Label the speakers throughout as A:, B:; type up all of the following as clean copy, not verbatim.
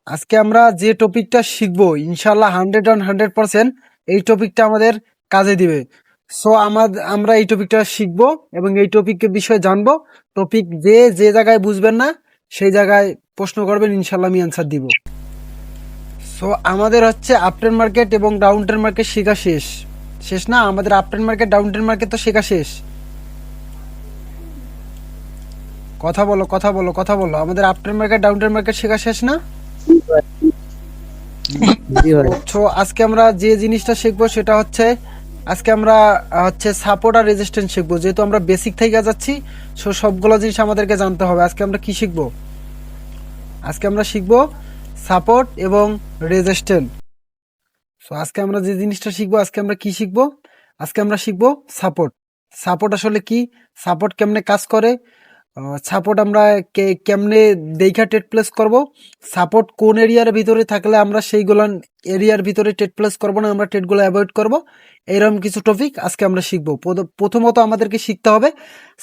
A: আজকে আমরা যে টপিকটা শিখবো ইনশাল্লাহ 100% এই টপিকটা আমাদের কাজে দিবে। সো আমরা এই টপিকটা শিখবো এবং এই টপিকের বিষয়ে জানবো। টপিক যে জায়গায় বুঝবেন না সেই জায়গায় প্রশ্ন করবেন, ইনশাল্লাহ আমি অ্যান্সার দিব। সো আমাদের হচ্ছে আপট্রেন্ড মার্কেট এবং ডাউন ট্রেন্ড মার্কেট শেখা শেষ শেষ না, আমাদের uptrend market down trend market তো শেখা শেষ। কথা বলো কথা বলো কথা বলো, আমাদের uptrend market down trend market শেখা শেষ না?
B: জি ভাই।
A: তো আজকে আমরা যে জিনিসটা শিখবো সেটা হচ্ছে আজকে আমরা সাপোর্ট আর রেজিস্ট্যান্স শিখবো। যেহেতু আমরা বেসিক থেকে যাচ্ছি, সো সবগুলো জিনিস আমাদেরকে জানতে হবে। আজকে আমরা কি শিখবো? আজকে আমরা শিখবো সাপোর্ট এবং রেজিস্ট্যান্স। সো আজকে আমরা যে জিনিসটা শিখবো, আজকে আমরা কি শিখবো? আজকে আমরা শিখবো সাপোর্ট। সাপোর্ট আসলে কি, সাপোর্ট কেমনে কাজ করে, সাপোর্ট আমরা কেমনে দেখা ট্রেড প্লেস করব, সাপোর্ট কোন এরিয়ার ভিতরে থাকলে আমরা সেইগুলো এরিয়ার ভিতরে ট্রেড প্লেস করব না, আমরা ট্রেডগুলো অ্যাভয়েড করব। এরকম কিছু টপিক আজকে আমরা শিখবো। প্রথমত আমাদেরকে শিখতে হবে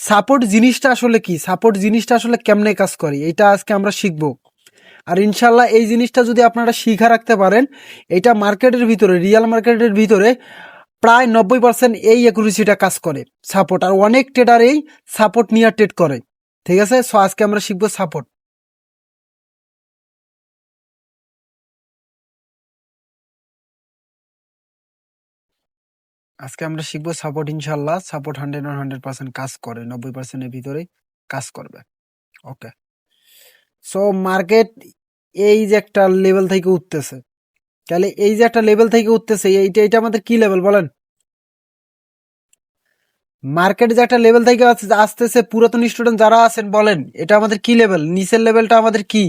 A: সাপোর্ট জিনিসটা আসলে কি, সাপোর্ট জিনিসটা আসলে কেমনে কাজ করে, এটা আজকে আমরা শিখবো। আর ইনশাল্লাহ এই জিনিসটা যদি আপনারা শিখা রাখতে পারেন, এটা মার্কেটের ভিতরে, রিয়েল মার্কেটের ভিতরে প্রায় 90% এই অ্যাকুরেসিটা কাজ করে সাপোর্ট। আর অনেক ট্রেডার এই সাপোর্ট নিয়ে ট্রেড করে। ঠিক আছে, সো আজকে আমরা শিখবো সাপোর্ট। আজকে আমরা শিখবো সাপোর্ট। ইনশাল্লাহ সাপোর্ট 100% কাজ করে, 90% এর ভিতরে কাজ করবে। ওকে, সো মার্কেট এই যে একটা লেভেল থেকে উঠতেছে, তাহলে এই যে একটা লেভেল থেকে উঠতেছে, এইটা আমাদের কি লেভেল বলেন? মার্কেট যে একটা লেভেল থেকে আসতেছে, পুরাতন স্টুডেন্ট যারা আছেন বলেন এটা আমাদের কি লেভেল? নিচের লেভেলটা আমাদের কি?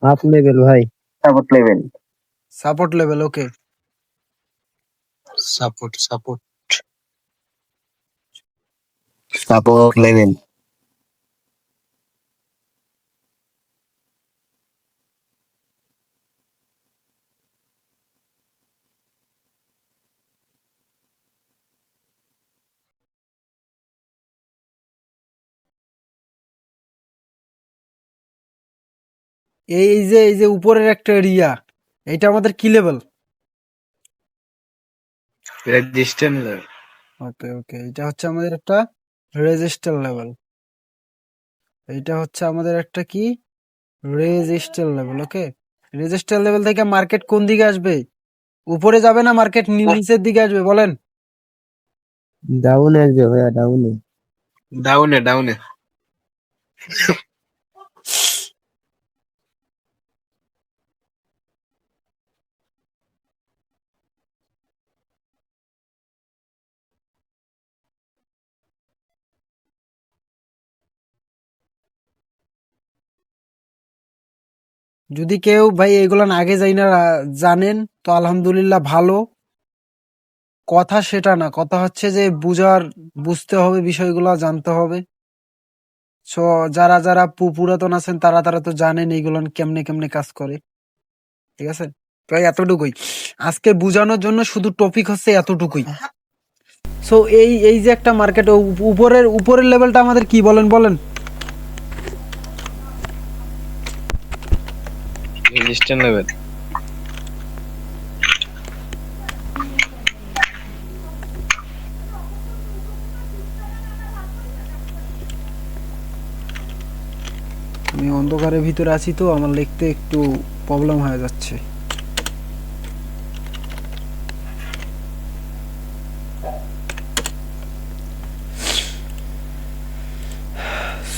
B: হাফ লেভেল ভাই।
C: Support level.
A: Support level. Okay,
C: support level.
A: এই যে উপরের একটা এরিয়া, এটা আমাদের কি level?
C: Resistance level.
A: Okay okay, এটা হচ্ছে আমাদের একটা রেজিস্টার লেভেল। এইটা হচ্ছে আমাদের একটা কি, রেজিস্টার লেভেল। ওকে, রেজিস্টার লেভেল থেকে মার্কেট কোন দিকে আসবে? উপরে যাবে না মার্কেট নিচের দিকে আসবে বলেন?
B: ডাউনে আসবে ভাইয়া, ডাউনে।
C: ডাউনে ডাউনে।
A: যদি কেউ ভাই এগুলো আগে যাই না জানেন তো আলহামদুলিল্লাহ ভালো কথা। সেটা না, কথা হচ্ছে যে বুঝতে হবে, বিষয়গুলো জানতে হবে। সো যারা যারা পুরাতন আছেন তারা তারা তো জানেন এইগুলো কেমনে কেমনে কাজ করে। ঠিক আছে, প্রায় এতটুকুই আজকে বোঝানোর জন্য, শুধু টপিক হচ্ছে এতটুকুই। সো এই যে একটা মার্কেট, উপরের লেভেলটা আমাদের কি বলেন বলেন?
C: Resistance level.
A: আমি অন্ধকারের ভিতরে আছি তো আমার লিখতে একটু প্রবলেম হয়ে যাচ্ছে।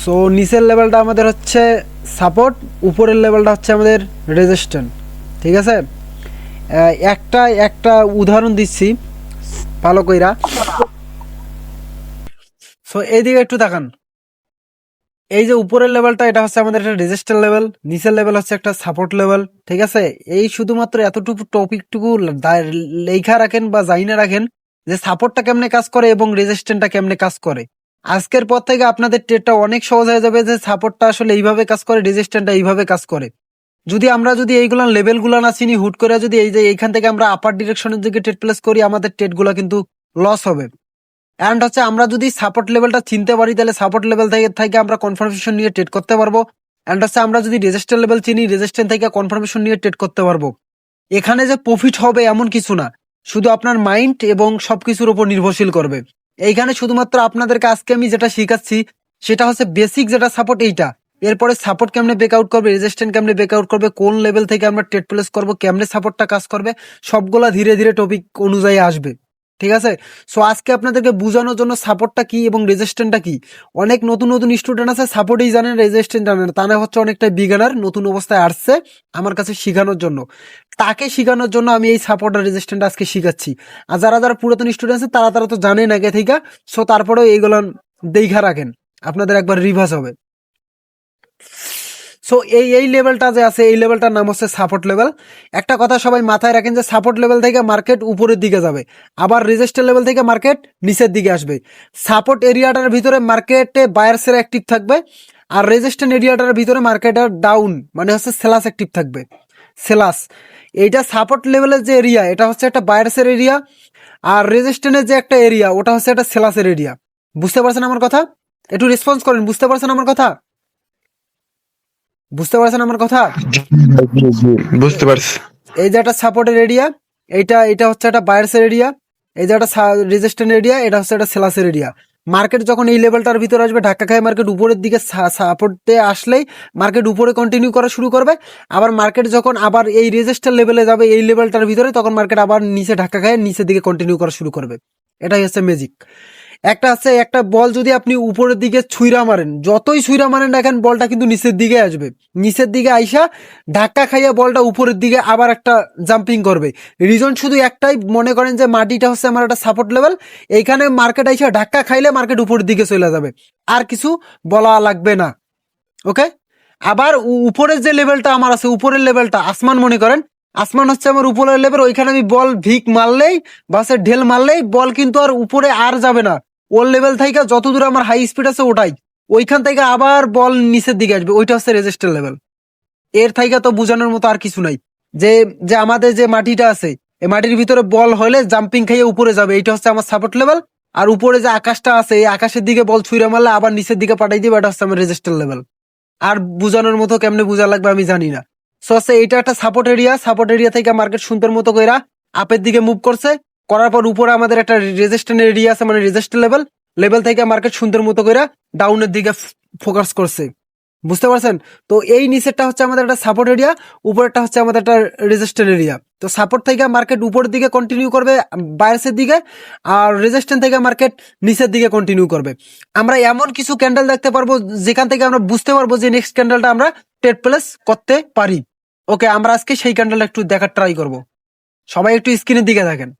A: সো নিচের লেভেলটা আমাদের হচ্ছে সাপোর্ট, উপরের লেভেলটা হচ্ছে আমাদের রেজিস্ট্যান্স। ঠিক আছে, একটা একটা উদাহরণ দিচ্ছি ভালো কইরা। সো এইদিকে একটু তাকান, এই যে উপরের লেভেলটা এটা হচ্ছে আমাদের একটা রেজিস্টার লেভেল, নিচের লেভেল হচ্ছে একটা সাপোর্ট লেভেল। ঠিক আছে, এই শুধুমাত্র এতটুকু টপিকটুকু লেখা রাখেন বা জাইনা রাখেন যে সাপোর্টটা কেমনে কাজ করে এবং রেজিস্ট্যান্সটা কেমনে কাজ করে। আজকের পর থেকে আপনাদের ট্রেডটা অনেক সহজ হয়ে যাবে যে সাপোর্টটা আসলে এইভাবে কাজ করে, রেজিস্ট্যান্সটা এইভাবে কাজ করে। যদি এইগুলো লেভেলগুলো না চিনি, হুট করে যদি এই যে এইখান থেকে আমরা আপার ডিরেকশনের দিকে ট্রেড প্লেস করি, আমাদের ট্রেডগুলো কিন্তু লস হবে। এন্ড হচ্ছে আমরা যদি সাপোর্ট লেভেলটা চিনতে পারি, তাহলে সাপোর্ট লেভেল থেকে আমরা কনফার্মেশন নিয়ে ট্রেড করতে পারবো। এন্ড হচ্ছে আমরা যদি রেজিস্ট্যান্ট লেভেল চিনি, রেজিস্ট্যান্ট থেকে কনফার্মেশন নিয়ে ট্রেড করতে পারবো। এখানে যে প্রফিট হবে এমন কিছু না, শুধু আপনার মাইন্ড এবং সবকিছুর উপর নির্ভরশীল করবে। এইখানে শুধুমাত্র আপনাদেরকে আজকে আমি যেটা শিখাচ্ছি সেটা হচ্ছে বেসিক যেটা সাপোর্ট এইটা। এরপরে সাপোর্ট কেমনে ব্রেকআউট করবে, রেজিস্ট্যান্ট কেমনে ব্রেকআউট করবে, কোন লেভেল থেকে আমরা ট্রেড প্লেস করবো, কেমনে সাপোর্টটা কাজ করবে, সবগুলা ধীরে ধীরে টপিক অনুযায়ী আসবে। ঠিক আছে, সো আজকে আপনাদেরকে বোঝানোর জন্য সাপোর্টটা কি এবং রেজিস্ট্যান্টটা কি। অনেক নতুন নতুন স্টুডেন্ট আছে সাপোর্টই জানেন, রেজিস্ট্যান্ট জানেন না, তারা হচ্ছে অনেকটা বিগানার, নতুন অবস্থায় আসছে আমার কাছে শেখানোর জন্য। তাকে শেখানোর জন্য আমি এই সাপোর্ট আর রেজিস্ট্যান্ট আজকে শিখাচ্ছি। আর যারা যারা পুরাতন স্টুডেন্ট আছে তারা তো জানেন আগে থেকে, সো তারপরেও এইগুলো দেখা রাখেন, আপনাদের একবার রিভার্স হবে। সো এই লেভেলটা যে আছে, এই লেভেলটার নাম হচ্ছে সাপোর্ট লেভেল। একটা কথা সবাই মাথায় রাখেন যে সাপোর্ট লেভেল থেকে মার্কেট উপরের দিকে যাবে, আবার রেজিস্ট্যান্ট লেভেল থেকে মার্কেট নিচের দিকে আসবে। সাপোর্ট এরিয়াটার ভিতরে মার্কেটে বায়ার্সের অ্যাক্টিভ থাকবে, আর রেজিস্ট্যান্ট এরিয়াটার ভিতরে মার্কেটের ডাউন মানে হচ্ছে সেলাস অ্যাক্টিভ থাকবে। সেলাস, এইটা সাপোর্ট লেভেলের যে এরিয়া এটা হচ্ছে একটা বায়ার্সের এরিয়া, আর রেজিস্ট্যান্টের যে একটা এরিয়া ওটা হচ্ছে একটা সেলাসের এরিয়া। বুঝতে পারছেন আমার কথা? একটু রেসপন্স করেন, বুঝতে পারছেন আমার কথা? বুঝতে পারছেন আমার কথা?
C: বুঝতে পারছি।
A: এই যে একটা সাপোর্টের এরিয়া, এটা হচ্ছে একটা বায়ার্সের এরিয়া, এই যে একটা রেজিস্ট্যান্ট এরিয়া, এটা হচ্ছে একটা সেলাসের এরিয়া। মার্কেট যখন এই লেভেলটার ভিতরে আসবে, ধাক্কা খায় মার্কেট উপরের দিকে সাপোর্টে আসলেই মার্কেট উপরে কন্টিনিউ করা শুরু করবে। আবার মার্কেট যখন আবার এই রেজিস্ট্যান্ট লেভেলে যাবে এই লেভেলটার ভিতরে, তখন মার্কেট আবার নিচে ধাক্কা খায় নিচের দিকে কন্টিনিউ করা শুরু করবে। এটাই হচ্ছে ম্যাজিক। একটা বল যদি আপনি উপরের দিকে ছুঁড়া মারেন, যতই ছুঁড়া মারেন দেখেন বলটা কিন্তু নিচের দিকে আসবে, নিচের দিকে আইসা ধাক্কা খাইয়া বলটা উপরের দিকে আবার একটা জাম্পিং করবে। রিজন শুধু একটাই, মনে করেন যে মাটিটা হচ্ছে আমার একটা সাপোর্ট লেভেল, এইখানে মার্কেট আইসা ধাক্কা খাইলে মার্কেট উপরের দিকে চলে যাবে, আর কিছু বলা লাগবে না। ওকে, আবার উপরের যে লেভেলটা আমার আছে, উপরের লেভেলটা আসমান মনে করেন, আসমান হচ্ছে আমার উপরের লেভেল, ওইখানে আমি বল ভিক মারলেই বাসে ঢেল মারলেই বল কিন্তু আর উপরে আর যাবে না, ওর লেভেল থেকে যত দূর আমার হাই স্পিড আছে ওটাই, ওইখান থেকে আবার বল নিচের দিকে আসবে, ওইটা হচ্ছে রেজিস্ট্যান্ট লেভেল। এর থেকে তো বোঝানোর মতো আর কিছু নাই, যে যে আমাদের যে মাটিটা আছে এই মাটির ভিতরে বল হলে জাম্পিং খাইয়ে উপরে যাবে, এইটা হচ্ছে আমার সাপোর্ট লেভেল। আর উপরে যে আকাশটা আছে এই আকাশের দিকে বল ছুঁড়ে মারলে আবার নিচের দিকে পাঠাই দিবে, এটা হচ্ছে আমার রেজিস্ট্যান্ট লেভেল। আর বোঝানোর মতো কেমনে বোঝা লাগবে আমি জানি না। সো আছে এইটা একটা সাপোর্ট এরিয়া, সাপোর্ট এরিয়া থেকে মার্কেট সুন্দর মতো কইরা আপের দিকে মুভ করছে, করার পর উপরে আমাদের একটা রেজিস্ট্যান্ট এরিয়া আছে, মানে রেজিস্ট্যান্ট লেভেল, লেভেল থেকে মার্কেট সুন্দর মতো কইরা ডাউনের দিকে ফোকাস করছে। বুঝতে পারছেন? তো এই নিচেরটা হচ্ছে আমাদের একটা সাপোর্ট এরিয়া, উপরেরটা হচ্ছে আমাদের একটা রেজিস্ট্যান্ট এরিয়া। তো সাপোর্ট থেকে মার্কেট উপরের দিকে কন্টিনিউ করবে বায়ার্সের দিকে, আর রেজিস্ট্যান্ট থেকে মার্কেট নিচের দিকে কন্টিনিউ করবে। আমরা এমন কিছু ক্যান্ডেল দেখতে পারবো যেখান থেকে আমরা বুঝতে পারবো যে নেক্সট ক্যান্ডেলটা আমরা ট্রেড প্লেস করতে পারি। ওকে, আমরা আজকে সেই ক্যান্ডেলটা একটু দেখার ট্রাই করব। সবাই একটু স্ক্রিনের দিকে দেখেন।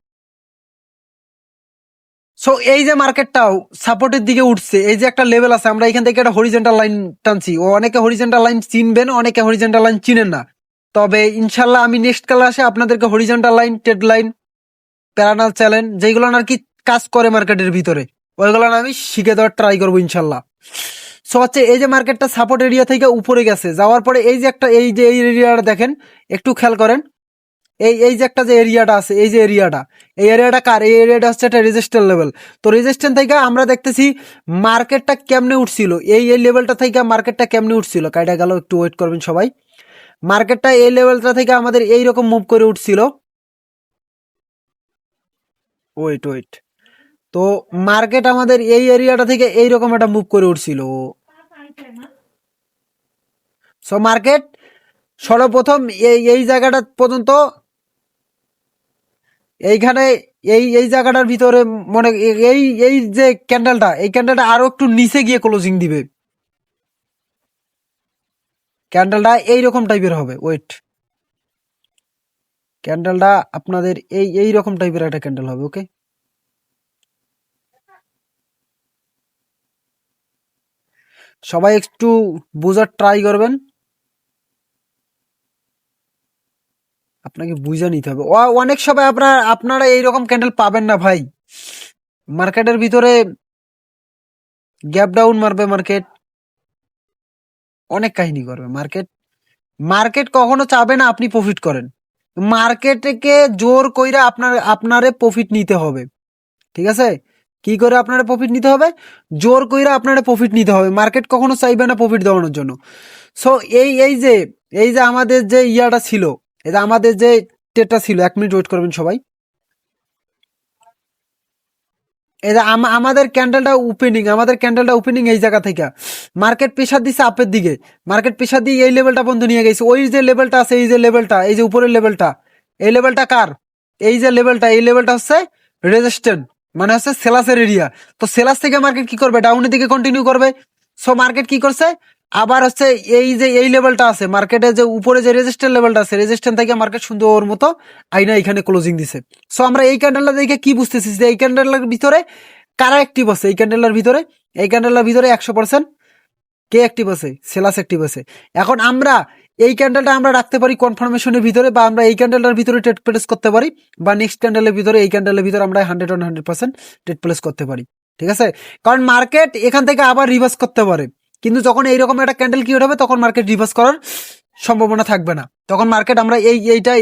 A: সো এই যে মার্কেটটাও সাপোর্টের দিকে উঠছে, এই যে একটা লেভেল আছে, আমরা এখান থেকে একটা হরিজেন্টাল লাইন টানছি, ও অনেকে হরিজেন্টাল লাইন চিনবেন, অনেকে হরিজেন্টাল লাইন চিনেন না। তবে ইনশাল্লাহ আমি নেক্সট ক্লাসে আপনাদেরকে horizontal line, trade line, প্যারানাল channel যেগুলো আর কি কাজ করে মার্কেটের ভিতরে, ওইগুলো আমি শিখে দেওয়ার ট্রাই করবো ইনশাল্লাহ। সো হচ্ছে এই যে মার্কেটটা সাপোর্ট এরিয়া থেকে উপরে গেছে, যাওয়ার পরে এই যে একটা এই এরিয়াটা দেখেন, একটু খেয়াল করেন, এই যে একটা যে এরিয়াটা আছে, এই যে এরিয়াটা, এই এরিয়াটা কার? এই এরিয়াটা হচ্ছে একটা রেজিস্ট্যান্ট লেভেল। তো রেজিস্ট্যান্ট থেকে আমরা দেখতেছি মার্কেটটা কেমনে উঠছিল, এই লেভেলটা থেকে মার্কেটটা কেমনে উঠছিল, কাইটা গেল, একটু ওয়েট করবেন সবাই। মার্কেটটা এই লেভেলটা থেকে আমাদের এইরকম মুভ করে উঠছিল, ওয়েট, তো মার্কেট আমাদের এই এরিয়াটা থেকে এইরকম একটা মুভ করে উঠছিল। সো মার্কেট সর্বপ্রথম এই জায়গাটা পর্যন্ত, এইখানে এই জায়গাটার ভিতরে মনে এই যে ক্যান্ডেলটা, এই ক্যান্ডেলটা আরো একটু নিচে গিয়ে ক্লোজিং দিবে, ক্যান্ডেলটা এইরকম টাইপের হবে। ওয়েট, ক্যান্ডেলটা আপনাদের এই রকম টাইপের একটা ক্যান্ডেল হবে। ওকে, সবাই একটু বোঝার ট্রাই করবেন, আপনাকে বুঝে নিতে হবে। অনেক সময় আপনারা এইরকম ক্যান্ডেল পাবেন না ভাই, মার্কেটের ভিতরে গ্যাপ ডাউন মারবে মার্কেট, অনেক কাহিনী করবে মার্কেট। মার্কেট কখনো চাবে না আপনি প্রফিট করেন, মার্কেটকে জোর কইরা আপনারে প্রফিট নিতে হবে। ঠিক আছে, কি করে আপনারা প্রফিট নিতে হবে? জোর কইরা আপনারা প্রফিট নিতে হবে, মার্কেট কখনো চাইবে না প্রফিট দেওয়ানোর জন্য। সো এই যে আমাদের যে ইয়াটা ছিল, এই যে আমাদের যে ট্রেডটা ছিল, 1 মিনিট ওয়েট করবেন সবাই। এই যে আমাদের ক্যান্ডেলটা ওপেনিং এই জায়গা থেকে মার্কেট প্রেসার দিছে আপের দিকে, মার্কেট প্রেসার দিয়ে এই লেভেলটা পর্যন্ত নিয়ে গেছে। ওই যে লেভেলটা আছে, এই যে লেভেলটা, এই যে উপরের লেভেলটা, এই লেভেলটা কার? এই যে লেভেলটা, এই লেভেলটা হচ্ছে রেজিস্ট্যান্ট, মানে হচ্ছে সেলাসের এরিয়া। তো সেলাস থেকে মার্কেট কি করবে? ডাউনের দিকে কন্টিনিউ করবে। সো মার্কেট কি করছে? আবার হচ্ছে এই যে এই লেভেলটা আছে মার্কেটের যে উপরে যে রেজিস্ট্যান্ট লেভেলটা আছে, রেজিস্ট্যান্ট থেকে মার্কেট সুন্দর মতো আইনা এখানে ক্লোজিং দিছে। সো আমরা এই ক্যান্ডেলটা দেখে কি বুঝতেছি যে এই ক্যান্ডেলের ভিতরে কারা অ্যাক্টিভ আছে? এই ক্যান্ডেলের ভিতরে 100% কে অ্যাক্টিভ আছে? সেলাস অ্যাক্টিভ আছে। এখন আমরা এই ক্যান্ডেলটা আমরা রাখতে পারি কনফার্মেশনের ভিতরে, বা আমরা এই ক্যান্ডেলটার ভিতরে ট্রেড প্লেস করতে পারি, বা নেক্সট ক্যান্ডেলের ভিতরে এই ক্যান্ডেলের ভিতরে আমরা 100% ট্রেড প্লেস করতে পারি। ঠিক আছে, কারণ মার্কেট এখান থেকে আবার রিভার্স করতে পারে, কিন্তু যখন এইরকম একটা ক্যান্ডেল ক্রিয়েট হবে তখন মার্কেট রিভার্স করার সম্ভাবনা থাকবে না। তখন মার্কেট আমরা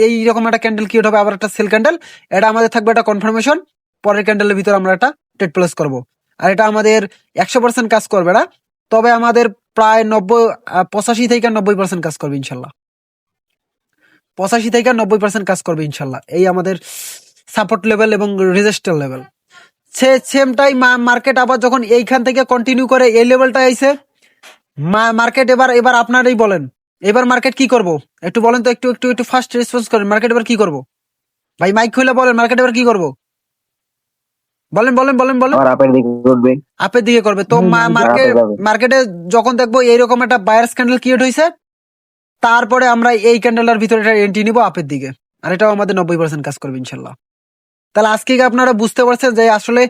A: এইরকম একটা ক্যান্ডেল ক্রিয়েট হবে, আবার একটা সেল ক্যান্ডেল, এটা আমাদের থাকবে একটা কনফার্মেশন, পরের ক্যান্ডেলের ভিতরে আমরা একটা ট্রেড প্লেস করবো। আর এটা আমাদের 100% কাজ করবে না, তবে আমাদের প্রায় 85 থেকে 90% কাজ করবে ইনশাল্লাহ। 85 থেকে 90% কাজ করবে ইনশাল্লাহ। এই আমাদের সাপোর্ট লেভেল এবং resistance level. Same time market আবার যখন এইখান থেকে কন্টিনিউ করে এই লেভেলটা আইছে, মার্কেট এবার আপনারাই বলেন, এবার মার্কেট কি করব? একটু বলেন তো, একটু ফাস্ট রেসপন্স করেন। মার্কেট এবার কি করব? ভাই মাইক খুলে বলেন, মার্কেট এবার কি করব? বলেন।
B: আর আপের দিকে করবে।
A: আপের দিকে করবে। তো মার্কেটে যখন দেখবো এইরকম একটা বায়ার্স ক্যান্ডেল ক্রিয়েট হয়েছে, তারপরে আমরা এই ক্যান্ডেলের ভিতরে এটা এন্ট্রি নিবো আপের দিকে, আর এটাও আমাদের 90% কাজ করবে ইনশাল্লাহ। তাহলে আজকে কি আপনারা বুঝতে পারছেন যে আসলে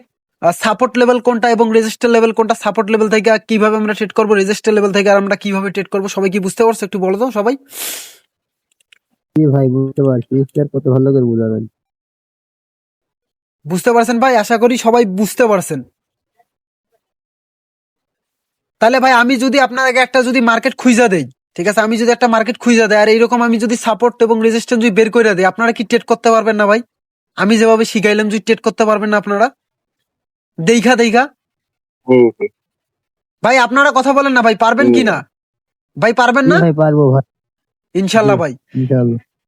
A: সাপোর্ট লেভেল কোনটা এবং রেজিস্টার লেভেল কোনটা? সাপোর্ট লেভেল থেকে কিভাবে আমরা ট্রেড করবো, রেজিস্টার লেভেল থেকে আর আমরা কিভাবে ট্রেড করবো, সবাই কি বুঝতে পারছো? একটু বলো তো সবাই।
B: কি ভাই বুঝতে পারছি, স্যার কত ভালো করে বুঝাবেন।
A: বুঝতে পারছেন ভাই? আশা করি সবাই বুঝতে পারছেন। তাহলে ভাই আমি যদি আপনাকে একটা যদি মার্কেট খুঁজা দেই, ঠিক আছে, আমি যদি একটা মার্কেট খুঁজা দেই আর এইরকম আমি যদি সাপোর্ট এবং রেজিস্ট্যান্স যদি বের করে দেই, আপনারা কি ট্রেড করতে পারবেন না ভাই? আমি যেভাবে শিখাইলাম যদি ট্রেড করতে পারবেন না আপনারা? দেখা ভাই আপনারা কথা বলেন না ভাই, পারবেন কি না? ভাই পারবেন না?
B: ভাই পারবো ভাই,
A: ইনশাল্লাহ ভাই।
B: ইনশাআল্লাহ।